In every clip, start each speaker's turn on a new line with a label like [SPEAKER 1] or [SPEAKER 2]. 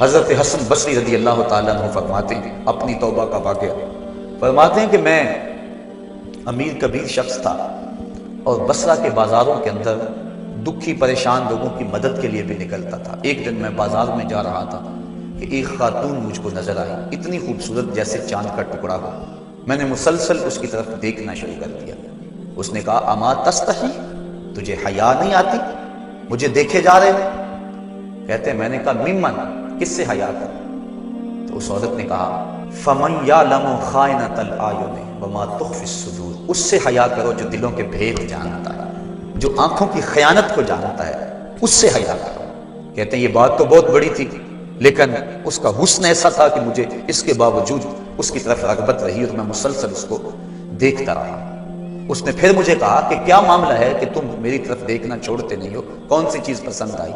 [SPEAKER 1] حضرت حسن بصری رضی اللہ تعالیٰ عنہ فرماتے ہیں اپنی توبہ کا واقعہ، فرماتے ہیں کہ میں امیر کبیر شخص تھا اور بصرہ کے بازاروں کے اندر دکھی پریشان لوگوں کی مدد کے لیے بھی نکلتا تھا۔ ایک دن میں بازار میں جا رہا تھا کہ ایک خاتون مجھ کو نظر آئی، اتنی خوبصورت جیسے چاند کا ٹکڑا ہو۔ میں نے مسلسل اس کی طرف دیکھنا شروع کر دیا۔ اس نے کہا اما تستحی، تجھے حیا نہیں آتی؟ مجھے دیکھے جا رہے ہیں۔ کہتے ہیں میں نے کہا ممن، کس سے حیا کر؟ تو اس عورت نے کہا فمن یعلم خائنۃ الاعین وما تخفی الصدور، اس سے حیا کرو جو دلوں کے بھید جانتا ہے، جو آنکھوں کی خیانت کو جانتا ہے، اس سے حیا کرو۔ کہتے ہیں یہ بات تو بہت بڑی تھی، لیکن اس کا حسن ایسا تھا کہ مجھے اس کے باوجود اس کی طرف رغبت رہی اور میں مسلسل اس کو دیکھتا رہا۔ اس نے پھر مجھے کہا کہ کیا معاملہ ہے کہ تم میری طرف دیکھنا چھوڑتے نہیں ہو، کون سی چیز پسند آئی؟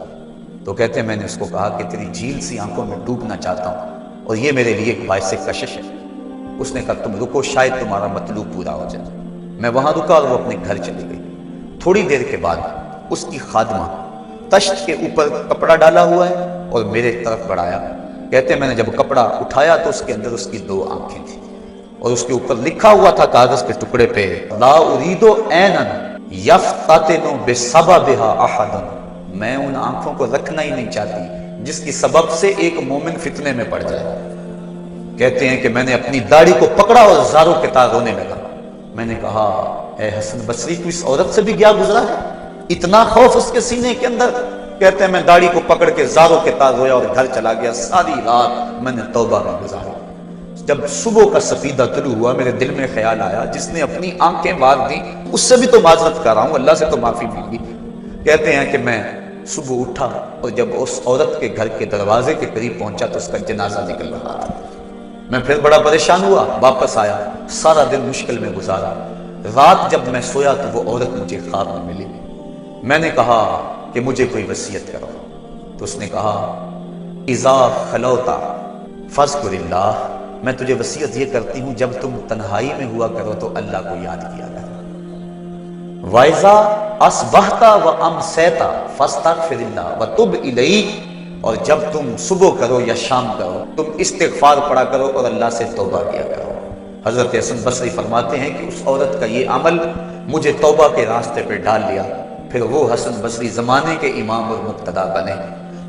[SPEAKER 1] تو کہتے ہیں میں نے اس کو کہا کہ تیری جھیل سی آنکھوں میں ڈوبنا چاہتا ہوں اور یہ میرے لیے ایک باعث کشش ہے۔ اس نے کہا تم رکو، شاید تمہارا مطلوب پورا ہو جائے۔ میں وہاں رکا اور وہ اپنے گھر چلی گئی۔ تھوڑی دیر کے بعد اس کی خادمہ تشت کے اوپر کپڑا ڈالا ہوا ہے اور میرے طرف بڑھایا۔ کہتے ہیں میں نے جب کپڑا اٹھایا تو اس کے اندر اس کی 2 آنکھیں تھیں اور اس کے اوپر لکھا ہوا تھا کاغذ کے ٹکڑے پہ لا اريد عینا یفتتن بسببها احد، میں ان آنکھوں کو رکھنا ہی نہیں چاہتی جس کی سبب سے ایک مومن فتنے میں پڑ جائے۔ کہتے ہیں کہ میں نے اپنی داڑھی کو پکڑا اور زاروں کے تار رونے لگا۔ میں نے کہا اے حسن بصری، تو اس عورت سے بھی کیا گزرا ہے؟ اتنا خوف اس کے سینے کے اندر۔ کہتے ہیں میں داڑھی کو پکڑ کے زاروں کے تار رویا اور گھر چلا گیا۔ ساری رات میں نے توبہ میں گزاری۔ جب صبح کا سفیدہ طلوع ہوا میرے دل میں خیال آیا جس نے اپنی آنکھیں مار دی اس سے بھی تو معذرت کر رہا ہوں، اللہ سے تو معافی مانگی۔ کہتے ہیں کہ میں صبح اٹھا اور جب اس عورت کے گھر کے دروازے کے قریب پہنچا تو اس کا جنازہ نکل رہا تھا۔ میں پھر بڑا پریشان ہوا، واپس آیا، سارا دن مشکل میں گزارا۔ رات جب میں سویا تو وہ عورت مجھے خواب میں ملی۔ میں نے کہا کہ مجھے کوئی وصیت کرو، تو اس نے کہا اذا خلوتا فاذکر اللہ، میں تجھے وصیت یہ کرتی ہوں جب تم تنہائی میں ہوا کرو تو اللہ کو یاد کیا کرو۔ وَإِذَا أَصْبَحْتَ وَأَمْسَيْتَ فَاسْتَغْفِرِ اللَّهَ وَتُبْ إِلَيْهِ، اور جب تم صبح کرو یا شام کرو تم استغفار پڑھا کرو اور اللہ سے توبہ کیا کرو۔ حضرت حسن بصری فرماتے ہیں کہ اس عورت کا یہ عمل مجھے توبہ کے راستے پہ ڈال لیا۔ پھر وہ حسن بصری زمانے کے امام اور مقتدا بنے۔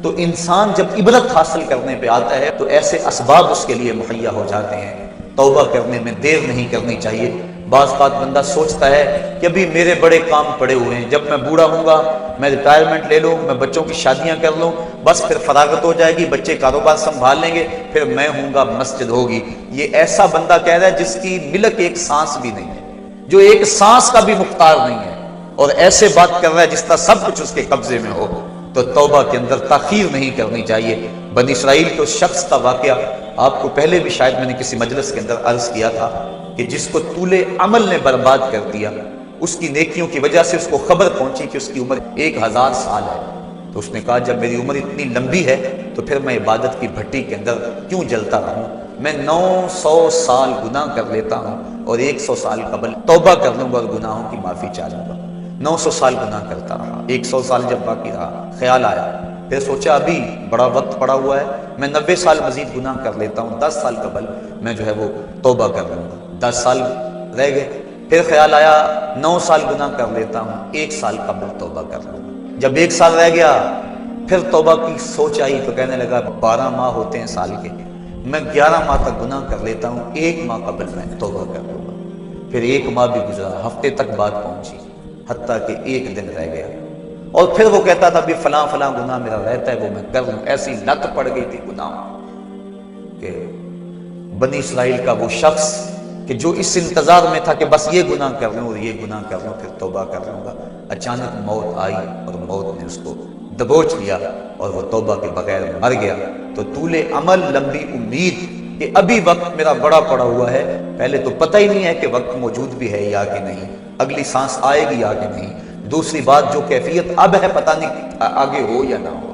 [SPEAKER 1] تو انسان جب عبرت حاصل کرنے پہ آتا ہے تو ایسے اسباب اس کے لیے مہیا ہو جاتے ہیں۔ توبہ کرنے میں دیر نہیں کرنی چاہیے۔ بعض بات بندہ سوچتا ہے کہ ابھی میرے بڑے کام پڑے ہوئے ہیں، جب میں بوڑھا ہوں گا میں ریٹائرمنٹ لے لوں، میں بچوں کی شادیاں کر لوں، بس پھر فراغت ہو جائے گی، بچے کاروبار سنبھال لیں گے، پھر میں ہوں گا، مسجد ہوگی۔ یہ ایسا بندہ کہہ رہا ہے جس کی ملک ایک سانس بھی نہیں ہے، جو ایک سانس کا بھی مختار نہیں ہے، اور ایسے بات کر رہا ہے جس طرح سب کچھ اس کے قبضے میں ہو۔ تو توبہ کے اندر تاخیر نہیں کرنی چاہیے۔ بنی اسرائیل کے اس شخص کا واقعہ آپ کو پہلے بھی شاید میں نے کسی مجلس کے اندر عرض کیا تھا کہ جس کو طول عمل نے برباد کر دیا، اس کی نیکیوں کی وجہ سے اس کو خبر پہنچی کہ اس کی عمر 1000 سال ہے، تو اس نے کہا جب میری عمر اتنی لمبی ہے تو پھر میں عبادت کی بھٹی کے اندر کیوں جلتا رہوں؟ میں 900 سال گناہ کر لیتا ہوں اور 100 سال قبل توبہ کر لوں گا اور گناہوں کی معافی چاہوں گا۔ 900 سال گناہ کرتا رہا، 100 سال جب باقی رہا خیال آیا، پھر سوچا ابھی بڑا وقت پڑا ہوا ہے، میں 90 سال مزید گناہ کر لیتا ہوں، 10 سال قبل میں جو ہے وہ توبہ کر لوں گا۔ 10 سال رہ گئے، پھر خیال آیا 9 سال گناہ کر لیتا ہوں، 1 سال قبل توبہ کر لوں گا۔ جب 1 سال رہ گیا پھر توبہ کی سوچ آئی تو کہنے لگا 12 ماہ ہوتے ہیں سال کے، میں 11 ماہ تک گناہ کر لیتا ہوں، 1 ماہ قبل میں توبہ کر لوں گا۔ پھر 1 ماہ بھی گزرا، ہفتے تک بات پہنچی، حتیٰ کہ 1 دن رہ گیا، اور پھر وہ کہتا تھا بھی فلاں فلاں گناہ میرا رہتا ہے وہ میں کر لوں۔ ایسی لت پڑ گئی تھی گناہ کہ بنی اسرائیل کا وہ شخص کہ جو اس انتظار میں تھا کہ بس یہ گناہ کر لوں اور یہ گناہ کر لوں پھر توبہ کر لوں گا، اچانک موت آئی اور موت نے اس کو دبوچ لیا اور وہ توبہ کے بغیر مر گیا۔ تو طول عمل، لمبی امید کہ ابھی وقت میرا بڑا پڑا ہوا ہے، پہلے تو پتہ ہی نہیں ہے کہ وقت موجود بھی ہے یا کہ نہیں، اگلی سانس آئے گی یا کہ نہیں، دوسری بات جو کیفیت اب ہے پتہ نہیں آگے ہو یا نہ ہو۔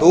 [SPEAKER 1] 2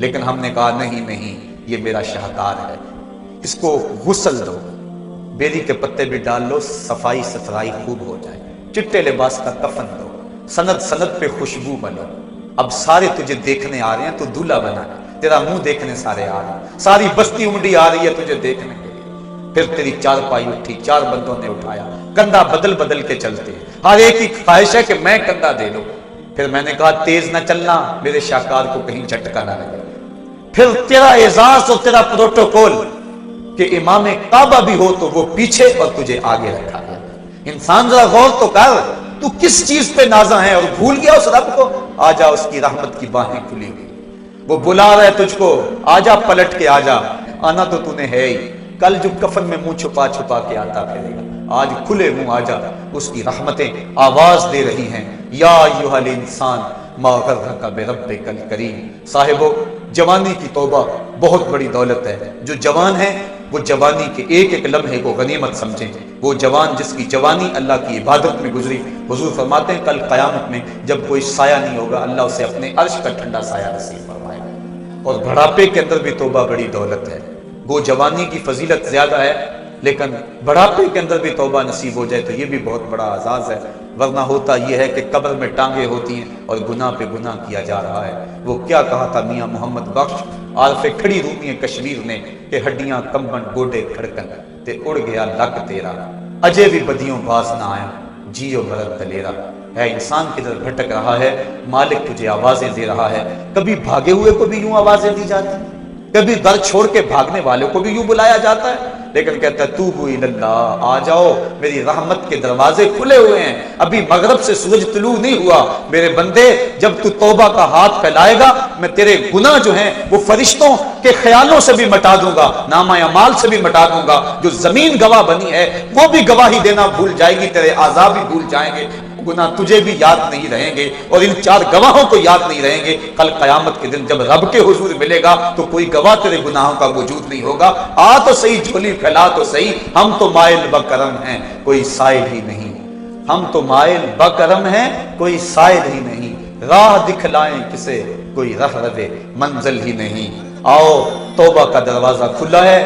[SPEAKER 1] لیکن ہم نے کہا نہیں نہیں، یہ میرا شاہکار ہے، اس کو غسل دو، بیری کے پتے بھی ڈال لو، صفائی ستھرائی خوب ہو جائے، چٹے لباس کا کفن دو، سند سند پہ خوشبو بنو، اب سارے تجھے دیکھنے آ رہے ہیں، تو دولہا بنا ہے، تیرا منہ دیکھنے سارے آ رہے ہیں، ساری بستی امڈی آ رہی ہے تجھے دیکھنے کے لیے۔ پھر تیری چارپائی اٹھی، 4 بندوں نے اٹھایا، کندھا بدل بدل کے چلتے، ہر ایک کی خواہش ہے کہ میں کندھا دے لوں۔ پھر میں نے کہا تیز نہ چلنا، میرے شاہکار کو کہیں جھٹکا نہ لگے۔ پھر تیرا اعزاز اور تیرا پروٹوکول کہ امام کعبہ بھی ہو تو وہ پیچھے اور تجھے آگے رکھا گیا۔ انسان ذرا غور تو کر، تو کس چیز پہ نازا ہے اور بھول گیا اس رب کو؟ آجا، اس کی رحمت کی باہیں کھلی ہوئی، وہ بلا رہا ہے تجھ کو، آجا پلٹ کے آجا، آنا تو تو نے ہے ہی، کل جو کفن میں منہ چھپا چھپا کے آتا پھرے گا، آج کھلے منہ آجا، اس کی رحمتیں آواز دے رہی ہیں، یا ایھا الانسان ما غرک بربک الکریم۔ صاحبو، جوانی کی توبہ بہت بڑی دولت ہے۔ جو جوان ہیں وہ جوانی کے ایک ایک لمحے کو غنیمت سمجھیں۔ وہ جوان جس کی جوانی اللہ کی عبادت میں گزری، حضور فرماتے ہیں کل قیامت میں جب کوئی سایہ نہیں ہوگا، اللہ اسے اپنے عرش کا ٹھنڈا سایہ نصیب فرمائے گا۔ اور بڑھاپے کے اندر بھی توبہ بڑی دولت ہے۔ وہ جوانی کی فضیلت زیادہ ہے، لیکن بڑھاپے کے اندر بھی توبہ نصیب ہو جائے تو یہ بھی بہت بڑا اعزاز ہے، ورنہ ہوتا یہ ہے کہ قبر میں ٹانگیں ہوتی ہیں اور گناہ پہ گناہ کیا جا رہا ہے۔ وہ کیا کہا تھا میاں محمد بخش عارف کھڑی رومی کشمیر نے کہ ہڈیاں کمبن گوڈے کھڑکن تے اڑ گیا لک تیرا، اجے بھی بدیوں باز نہ آیا، جیو مرد دلیرا۔ ہے انسان کدھر بھٹک رہا ہے، مالک تجھے آوازیں دے رہا ہے۔ کبھی بھاگے ہوئے کو بھی یوں آوازیں دی جاتی ہیں، کبھی در چھوڑ کے بھاگنے والوں کو بھی یوں بلایا جاتا ہے، لیکن کہتا ہے توبو اللہ، آ جاؤ، میری رحمت کے دروازے کھلے ہوئے ہیں، ابھی مغرب سے سورج طلوع نہیں ہوا۔ میرے بندے، جب تو توبہ کا ہاتھ پھیلائے گا، میں تیرے گناہ جو ہیں وہ فرشتوں کے خیالوں سے بھی مٹا دوں گا، نامہ اعمال سے بھی مٹا دوں گا۔ جو زمین گواہ بنی ہے وہ بھی گواہی دینا بھول جائے گی، تیرے اعضاء بھی بھول جائیں گے، گناہ تجھے بھی یاد نہیں رہیں گے، اور ان 4 گواہوں کو یاد نہیں رہیں گے۔ کل قیامت کے دن جب رب کے حضور ملے گا تو کوئی گواہ تیرے گناہوں کا موجود نہیں ہوگا۔ آ تو صحیح، جھولی پھیلا تو صحیح، ہم تو مائل بکرم ہیں، کوئی سائل ہی نہیں، ہم تو مائل بکرم ہیں، کوئی سائل ہی نہیں، راہ دکھلائیں کسے، کوئی رہ رہے منزل ہی نہیں۔ آؤ، توبہ کا دروازہ کھلا ہے،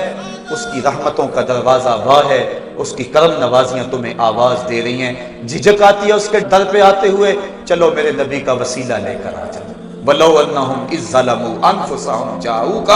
[SPEAKER 1] اس کی رحمتوں کا دروازہ واہ ہے، اس کی کرم نوازیاں تمہیں آواز دے رہی ہیں۔ جھجک آتی ہے اس کے در پہ آتے ہوئے، چلو میرے نبی کا وسیلہ لے کر آ جاؤ۔ وَلَوْ أَنَّهُمْ إِذْ ظَلَمُوا أَنفُسَهُمْ جَاءُوكَ،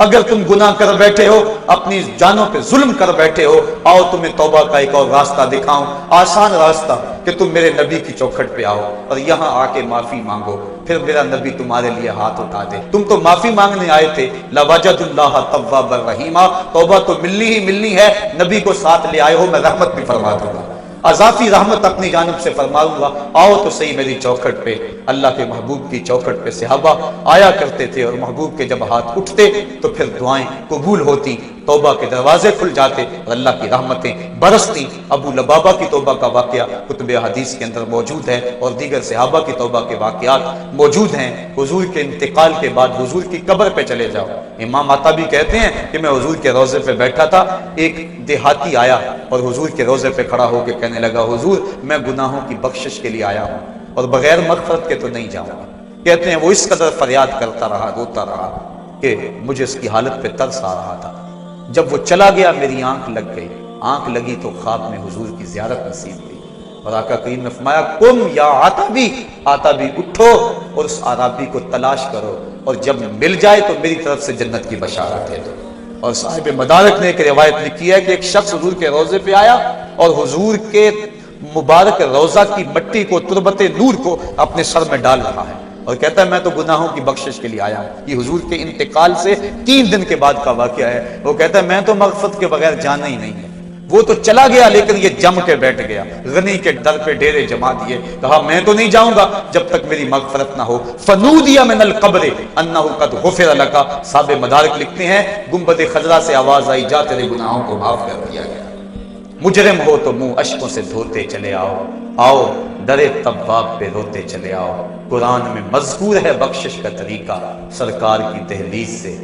[SPEAKER 1] اگر تم گناہ کر بیٹھے ہو، اپنی جانوں پہ ظلم کر بیٹھے ہو، آؤ تمہیں توبہ کا ایک اور راستہ دکھاؤں، آسان راستہ، کہ تم میرے نبی کی چوکھٹ پہ آؤ اور یہاں آ کے معافی مانگو، پھر میرا نبی تمہارے لیے ہاتھ اٹھا دے۔ تم تو معافی مانگنے آئے تھے، لَوَجَدُ اللَّهَ تَوَّابًا رَحِيمًا، توبہ تو ملنی ہی ملنی ہے، نبی کو ساتھ لے آئے ہو، میں رحمت بھی فرما دوں گا، اضافی رحمت اپنی جانب سے فرماؤں گا، آؤ تو صحیح میری چوکھٹ پہ۔ اللہ کے محبوب کی چوکھٹ پہ صحابہ آیا کرتے تھے، اور محبوب کے جب ہاتھ اٹھتے تو پھر دعائیں قبول ہوتی، توبہ کے دروازے کھل جاتے اور اللہ کی رحمتیں برستی۔ ابو لبابہ کی توبہ کا واقعہ کتب حدیث کے اندر موجود ہے، اور دیگر صحابہ کی توبہ کے واقعات موجود ہیں۔ حضور کے انتقال کے بعد حضور کی قبر پہ چلے جاؤ، امام عطابی کہتے ہیں کہ میں حضور کے روضے پہ بیٹھا تھا، ایک دیہاتی آیا اور حضور کے روضے پہ کھڑا ہو کے کہنے لگا، حضور میں گناہوں کی بخشش کے لیے آیا ہوں اور بغیر مغفرت کے تو نہیں جاؤں گا۔ کہتے ہیں وہ اس قدر فریاد کرتا رہا، روتا رہا کہ مجھے اس کی حالت پہ ترس آ رہا تھا۔ جب وہ چلا گیا میری آنکھ لگ گئی، آنکھ لگی تو خواب میں حضور کی زیارت نصیب ہوئی، اور آقا کریم نے فرمایا قم یا عتبی، عتبی اٹھو اور اس عرابی کو تلاش کرو، اور جب مل جائے تو میری طرف سے جنت کی بشارت ہے۔ اور صاحب مدارک نے ایک روایت لکھی ہے کہ ایک شخص حضور کے روضے پہ آیا اور حضور کے مبارک روضہ کی مٹی کو، تربت نور کو اپنے سر میں ڈال رہا ہے، اور کہتا ہے میں تو گناہوں کی بخشش کے لیے آیا ہوں۔ یہ حضور کے انتقال سے 3 دن کے بعد کا واقعہ ہے۔ وہ کہتا ہے میں تو مغفرت کے بغیر جانا ہی نہیں ہے۔ وہ تو چلا گیا لیکن یہ جم کے بیٹھ گیا، غنی کے در پہ ڈیرے جما دیے، کہا میں تو نہیں جاؤں گا جب تک میری مغفرت نہ ہو۔ فنودی من القبر انہ قد غفر لک، صاحب مدارک لکھتے ہیں گنبد خضرا سے آواز آئی، جا تیرے گناہوں کو معاف کر دیا گیا، مجرم ہو تو منہ اشکوں سے دھوتے چلے آؤ، آؤ درے تواب پہ روتے چلے آؤ۔ قرآن میں مذکور ہے بخشش کا طریقہ، سرکار کی دہلیز سے